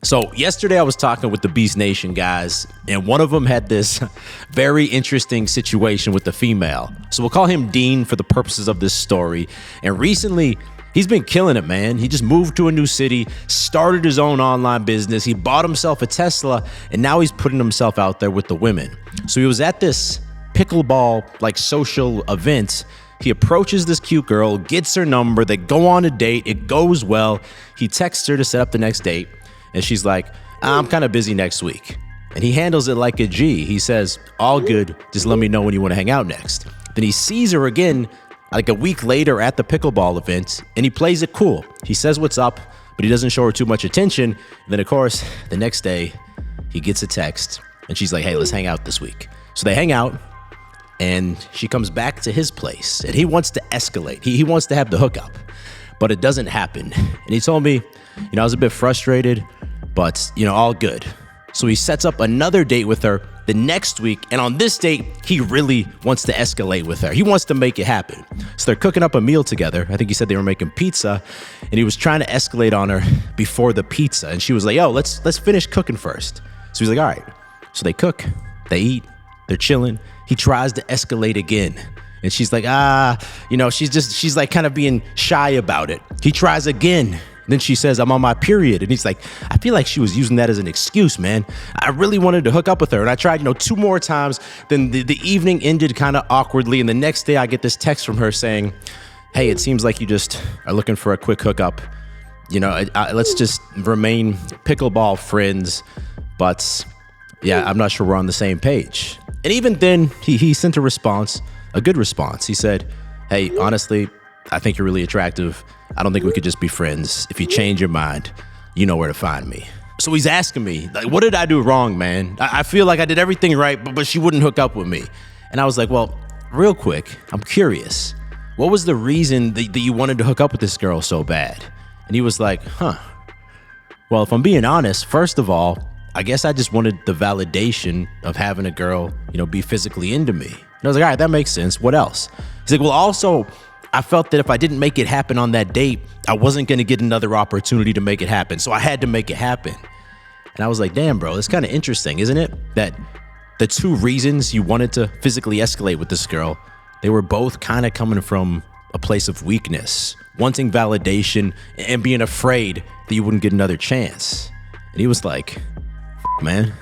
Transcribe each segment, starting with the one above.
So yesterday I was talking with the Beast Nation guys, and one of them had this very interesting situation with the female. So we'll call him Dean for the purposes of this story. And recently, he's been killing it, man. He just moved to a new city, started his own online business. He bought himself a Tesla, and now he's putting himself out there with the women. So he was at this pickleball social event. He approaches this cute girl, gets her number, they go on a date, it goes well. He texts her to set up the next date. And she's like, I'm kind of busy next week. And he handles it like a G. He says, all good, just let me know when you want to hang out next. Then he sees her again like a week later at the pickleball event, and he plays it cool. He says what's up, but he doesn't show her too much attention. And then, of course, the next day, he gets a text, and she's like, hey, let's hang out this week. So they hang out, and she comes back to his place, and he wants to escalate. He wants to have the hookup, but it doesn't happen. And he told me, I was a bit frustrated, but, all good. So he sets up another date with her the next week. And on this date, he really wants to escalate with her. He wants to make it happen. So they're cooking up a meal together. I think he said they were making pizza, and he was trying to escalate on her before the pizza. And she was like, yo, let's finish cooking first. So he's like, all right. So they cook, they eat, they're chilling. He tries to escalate again. And she's like, she's like kind of being shy about it. He tries again. Then she says, I'm on my period. And he's like, I feel like she was using that as an excuse, man. I really wanted to hook up with her. And I tried, 2 more times. Then the evening ended kind of awkwardly. And the next day I get this text from her saying, hey, it seems like you just are looking for a quick hookup. Let's just remain pickleball friends. But yeah, I'm not sure we're on the same page. And even then he sent a response, a good response. He said, hey, honestly, I think you're really attractive. I don't think we could just be friends. If you change your mind, you know where to find me. So he's asking me, like, what did I do wrong, man? I feel like I did everything right, but she wouldn't hook up with me. And I was like, well, real quick, I'm curious. What was the reason that you wanted to hook up with this girl so bad? And he was like, well, if I'm being honest, first of all, I guess I just wanted the validation of having a girl, be physically into me. And I was like, all right, that makes sense. What else? He's like, well, also, I felt that if I didn't make it happen on that date, I wasn't going to get another opportunity to make it happen. So I had to make it happen. And I was like, damn, bro, it's kind of interesting, isn't it? That the 2 reasons you wanted to physically escalate with this girl, they were both kind of coming from a place of weakness, wanting validation and being afraid that you wouldn't get another chance. And he was like, man,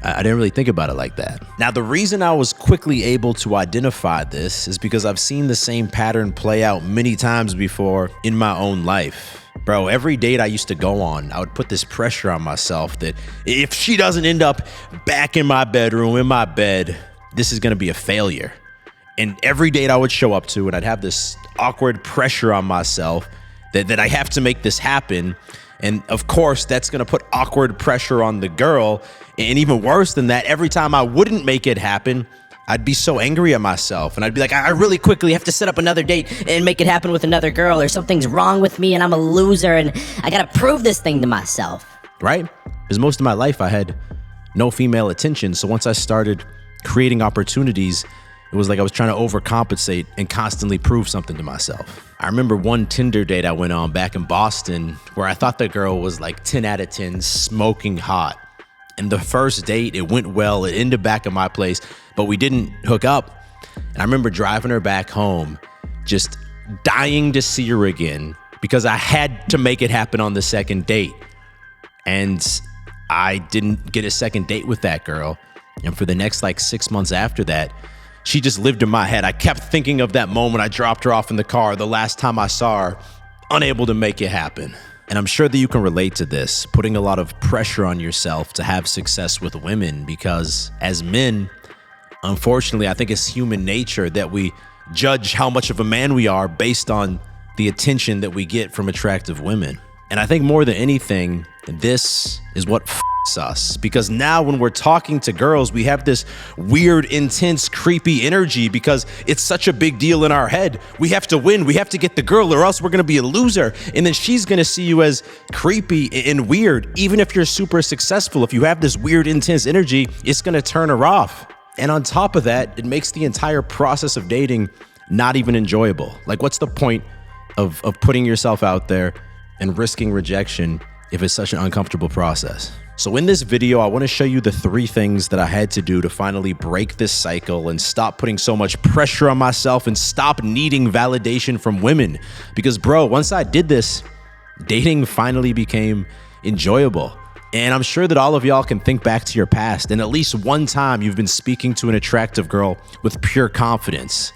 I didn't really think about it like that. Now, the reason I was quickly able to identify this is because I've seen the same pattern play out many times before in my own life. Bro, every date I used to go on, I would put this pressure on myself that if she doesn't end up back in my bedroom, in my bed, this is gonna be a failure. And every date I would show up to, and I'd have this awkward pressure on myself that I have to make this happen. And of course, that's going to put awkward pressure on the girl. And even worse than that, every time I wouldn't make it happen, I'd be so angry at myself. And I'd be like, I really quickly have to set up another date and make it happen with another girl, or something's wrong with me and I'm a loser and I got to prove this thing to myself. Right? Because most of my life I had no female attention. So once I started creating opportunities, it was like I was trying to overcompensate and constantly prove something to myself. I remember one Tinder date I went on back in Boston where I thought the girl was like 10 out of 10, smoking hot. And the first date, it went well. It ended back at my place, but we didn't hook up. And I remember driving her back home, just dying to see her again because I had to make it happen on the second date. And I didn't get a second date with that girl. And for the next 6 months after that, she just lived in my head. I kept thinking of that moment I dropped her off in the car the last time I saw her, unable to make it happen. And I'm sure that you can relate to this, putting a lot of pressure on yourself to have success with women, because as men, unfortunately, I think it's human nature that we judge how much of a man we are based on the attention that we get from attractive women. And I think more than anything, this is what us, because now when we're talking to girls, we have this weird, intense, creepy energy because it's such a big deal in our head. We have to win. We have to get the girl or else we're going to be a loser. And then she's going to see you as creepy and weird. Even if you're super successful, if you have this weird, intense energy, it's going to turn her off. And on top of that, it makes the entire process of dating not even enjoyable. Like, what's the point of putting yourself out there and risking rejection if it's such an uncomfortable process. So in this video, I want to show you the 3 things that I had to do to finally break this cycle and stop putting so much pressure on myself and stop needing validation from women. Because bro, once I did this, dating finally became enjoyable. And I'm sure that all of y'all can think back to your past and at least one time you've been speaking to an attractive girl with pure confidence.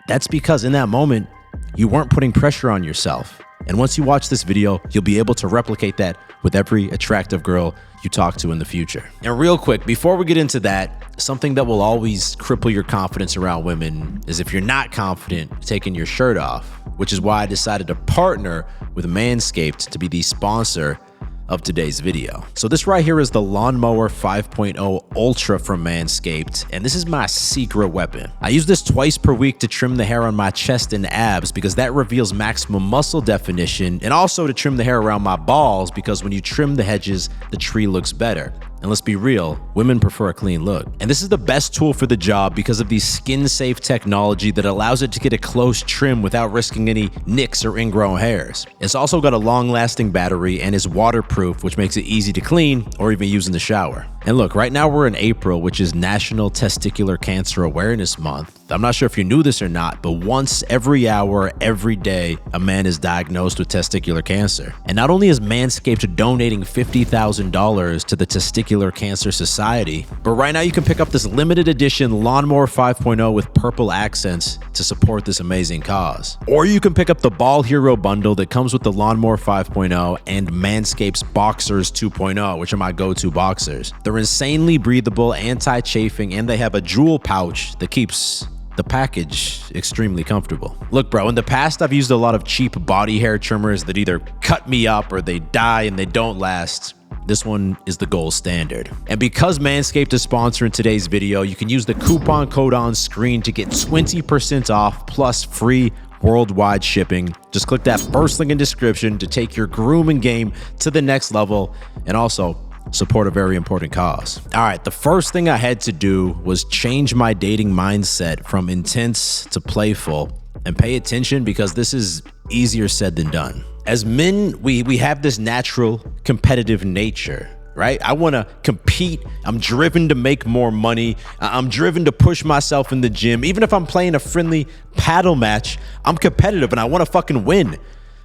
That's because in that moment, you weren't putting pressure on yourself. And once you watch this video, you'll be able to replicate that with every attractive girl you talk to in the future. And real quick, before we get into that, something that will always cripple your confidence around women is if you're not confident taking your shirt off, which is why I decided to partner with Manscaped to be the sponsor of today's video. So this right here is the Lawnmower 5.0 Ultra from Manscaped, and this is my secret weapon. I use this twice per week to trim the hair on my chest and abs because that reveals maximum muscle definition, and also to trim the hair around my balls because when you trim the hedges, the tree looks better. And let's be real, women prefer a clean look. And this is the best tool for the job because of the skin-safe technology that allows it to get a close trim without risking any nicks or ingrown hairs. It's also got a long-lasting battery and is waterproof, which makes it easy to clean or even use in the shower. And look, right now we're in April, which is National Testicular Cancer Awareness Month. I'm not sure if you knew this or not, but once every hour, every day, a man is diagnosed with testicular cancer. And not only is Manscaped donating $50,000 to the Testicular Cancer Society, but right now you can pick up this limited edition Lawnmower 5.0 with purple accents to support this amazing cause. Or you can pick up the Ball Hero bundle that comes with the Lawnmower 5.0 and Manscaped's Boxers 2.0, which are my go-to boxers. They're insanely breathable, anti-chafing, and they have a jewel pouch that keeps the package extremely comfortable. Look, bro, in the past, I've used a lot of cheap body hair trimmers that either cut me up or they die and they don't last. This one is the gold standard. And because Manscaped is sponsoring today's video, you can use the coupon code on screen to get 20% off plus free worldwide shipping. Just click that first link in description to take your grooming game to the next level and also support a very important cause. All right, the first thing I had to do was change my dating mindset from intense to playful and pay attention because this is easier said than done. As men, we have this natural competitive nature, right? I want to compete. I'm driven to make more money. I'm driven to push myself in the gym. Even if I'm playing a friendly paddle match, I'm competitive and I want to fucking win.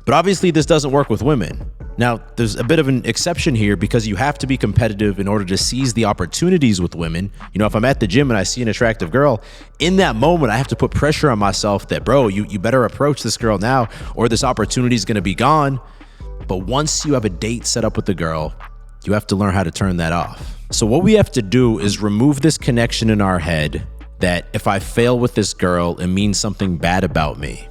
But obviously this doesn't work with women. Now, there's a bit of an exception here because you have to be competitive in order to seize the opportunities with women. You know, if I'm at the gym and I see an attractive girl, in that moment, I have to put pressure on myself that, bro, you better approach this girl now or this opportunity is going to be gone. But once you have a date set up with the girl, you have to learn how to turn that off. So what we have to do is remove this connection in our head that if I fail with this girl, it means something bad about me.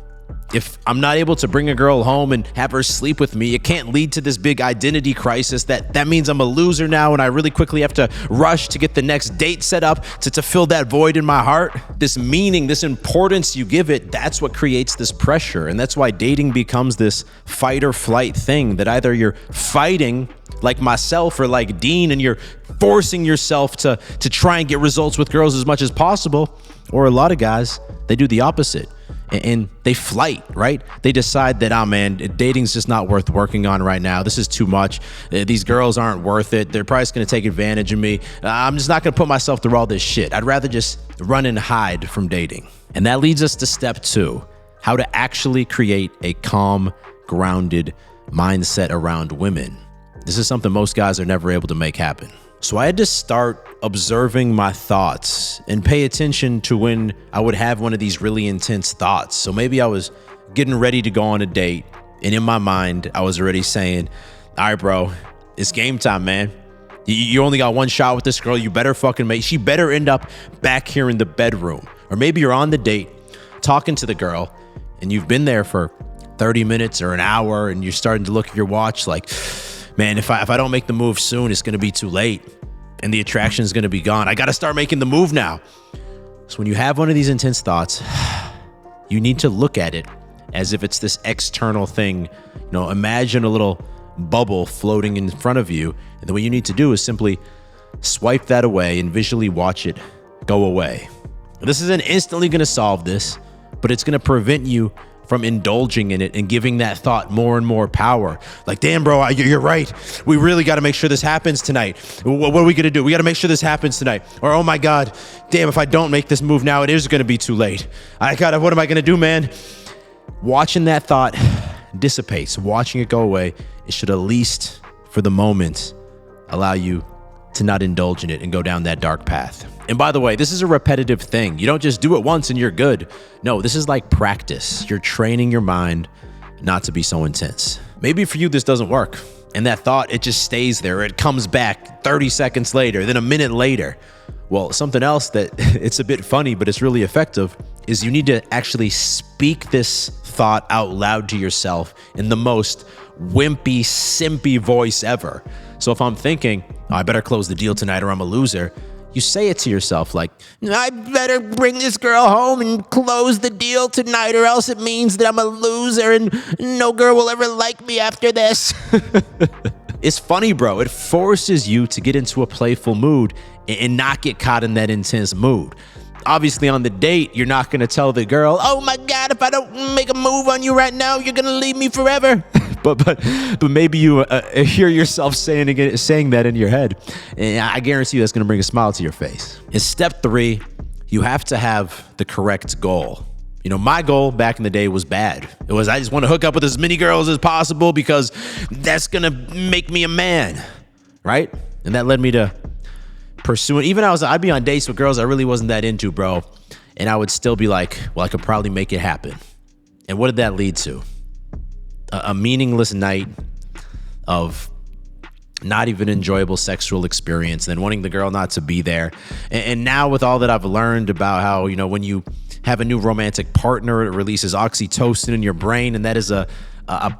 If I'm not able to bring a girl home and have her sleep with me, it can't lead to this big identity crisis that means I'm a loser now and I really quickly have to rush to get the next date set up to fill that void in my heart. This meaning, this importance you give it, that's what creates this pressure. And that's why dating becomes this fight or flight thing that either you're fighting like myself or like Dean and you're forcing yourself to try and get results with girls as much as possible. Or a lot of guys, they do the opposite. And they flight, right? They decide that, oh man, dating's just not worth working on right now. This is too much. These girls aren't worth it. They're probably just gonna take advantage of me. I'm just not gonna put myself through all this shit. I'd rather just run and hide from dating. And that leads us to step 2, how to actually create a calm, grounded mindset around women. This is something most guys are never able to make happen. So I had to start observing my thoughts and pay attention to when I would have one of these really intense thoughts. So maybe I was getting ready to go on a date and in my mind, I was already saying, all right, bro, it's game time, man. You only got one shot with this girl. You better fucking she better end up back here in the bedroom. Or maybe you're on the date talking to the girl and you've been there for 30 minutes or an hour and you're starting to look at your watch like, man, if I don't make the move soon, it's going to be too late and the attraction is going to be gone. I got to start making the move now. So when you have one of these intense thoughts, you need to look at it as if it's this external thing. You know, imagine a little bubble floating in front of you. And then what you need to do is simply swipe that away and visually watch it go away. This isn't instantly going to solve this, but it's going to prevent you from indulging in it and giving that thought more and more power. Like, damn, bro, you're right. We really got to make sure this happens tonight. What are we going to do? We got to make sure this happens tonight. Or, oh my God, damn, if I don't make this move now, it is going to be too late. What am I going to do, man? Watching that thought dissipates, watching it go away, it should at least, for the moment, allow you to not indulge in it and go down that dark path. And by the way, this is a repetitive thing. You don't just do it once and you're good. No, this is like practice. You're training your mind not to be so intense. Maybe for you, this doesn't work. And that thought, it just stays there. It comes back 30 seconds later, then a minute later. Well, something else that it's a bit funny, but it's really effective is you need to actually speak this thought out loud to yourself in the most wimpy, simpy voice ever. So if I'm thinking, oh, I better close the deal tonight or I'm a loser, you say it to yourself like, I better bring this girl home and close the deal tonight or else it means that I'm a loser and no girl will ever like me after this. It's funny, bro. It forces you to get into a playful mood and not get caught in that intense mood. Obviously, on the date, you're not going to tell the girl, oh my God, if I don't make a move on you right now, you're going to leave me forever. But maybe you hear yourself saying that in your head. And I guarantee you that's going to bring a smile to your face. In step 3, you have to have the correct goal. You know, my goal back in the day was bad. It was, I just want to hook up with as many girls as possible because that's going to make me a man, right? And that led me to pursuing, even I'd be on dates with girls I really wasn't that into, bro. And I would still be like, well, I could probably make it happen. And what did that lead to? A meaningless night of not even enjoyable sexual experience, and then wanting the girl not to be there. And now with all that I've learned about how, you know, when you have a new romantic partner, it releases oxytocin in your brain, and that is a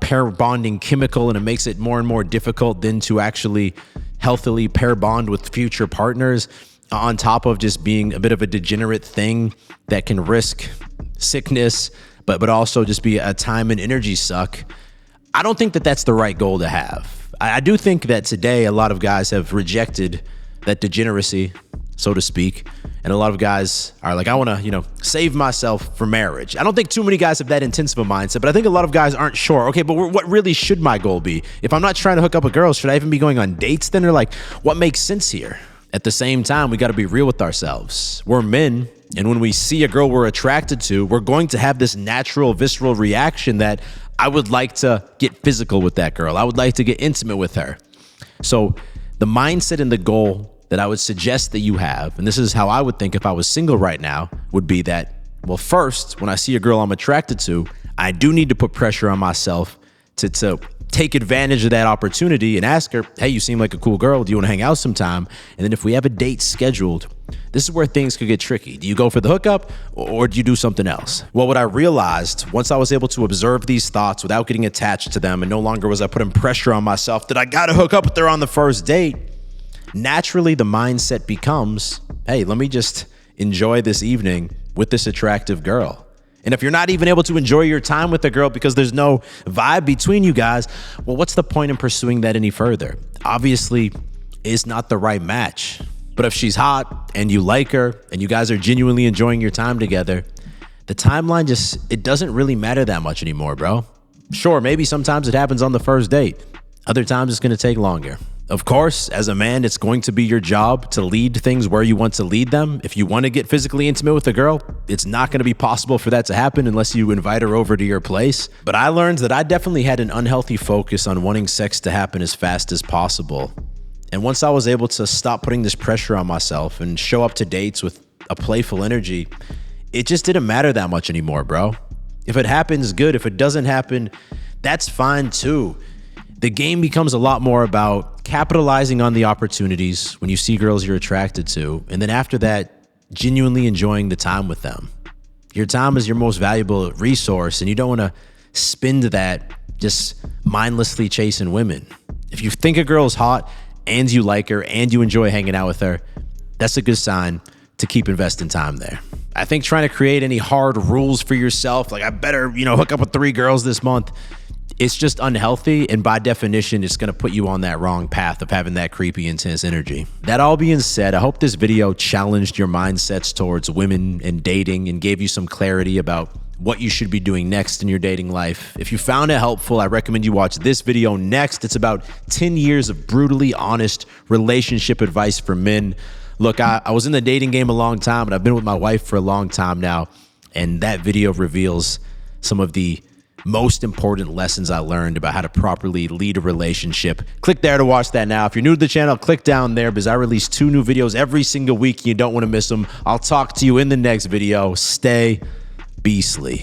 pair bonding chemical, and it makes it more and more difficult then to actually healthily pair bond with future partners, on top of just being a bit of a degenerate thing that can risk sickness, but also just be a time and energy suck. I don't think that that's the right goal to have. I do think that today a lot of guys have rejected that degeneracy, so to speak. And a lot of guys are like, I want to, save myself for marriage. I don't think too many guys have that intense of a mindset, but I think a lot of guys aren't sure. Okay, but what really should my goal be? If I'm not trying to hook up with girls, should I even be going on dates then? Or like, what makes sense here? At the same time, we got to be real with ourselves. We're men, and when we see a girl we're attracted to, we're going to have this natural, visceral reaction that I would like to get physical with that girl. I would like to get intimate with her. So the mindset and the goal that I would suggest that you have, and this is how I would think if I was single right now, would be that, well, first, when I see a girl I'm attracted to, I do need to put pressure on myself to take advantage of that opportunity and ask her, hey, you seem like a cool girl. Do you want to hang out sometime? And then if we have a date scheduled, this is where things could get tricky. Do you go for the hookup or do you do something else? Well, what I realized once I was able to observe these thoughts without getting attached to them, and no longer was I putting pressure on myself that I got to hook up with her on the first date, naturally the mindset becomes, hey, let me just enjoy this evening with this attractive girl. And if you're not even able to enjoy your time with the girl because there's no vibe between you guys, well, what's the point in pursuing that any further? Obviously, it's not the right match. But if she's hot and you like her and you guys are genuinely enjoying your time together, the timeline it doesn't really matter that much anymore, bro. Sure, maybe sometimes it happens on the first date. Other times it's going to take longer. Of course, as a man, it's going to be your job to lead things where you want to lead them. If you want to get physically intimate with a girl, it's not going to be possible for that to happen unless you invite her over to your place. But I learned that I definitely had an unhealthy focus on wanting sex to happen as fast as possible. And once I was able to stop putting this pressure on myself and show up to dates with a playful energy, it just didn't matter that much anymore, bro. If it happens, good. If it doesn't happen, that's fine too. The game becomes a lot more about capitalizing on the opportunities when you see girls you're attracted to, and then after that, genuinely enjoying the time with them. Your time is your most valuable resource, and you don't want to spend that just mindlessly chasing women. If you think a girl's hot and you like her and you enjoy hanging out with her, that's a good sign to keep investing time there. I think trying to create any hard rules for yourself, like I better, hook up with 3 girls this month, it's just unhealthy, and by definition, it's going to put you on that wrong path of having that creepy, intense energy. That all being said, I hope this video challenged your mindsets towards women and dating and gave you some clarity about what you should be doing next in your dating life. If you found it helpful, I recommend you watch this video next. It's about 10 years of brutally honest relationship advice for men. Look, I was in the dating game a long time, and I've been with my wife for a long time now, and that video reveals some of the most important lessons I learned about how to properly lead a relationship. Click there to watch that now. If you're new to the channel, click down there because I release 2 new videos every single week. You don't want to miss them. I'll talk to you in the next video. Stay beastly.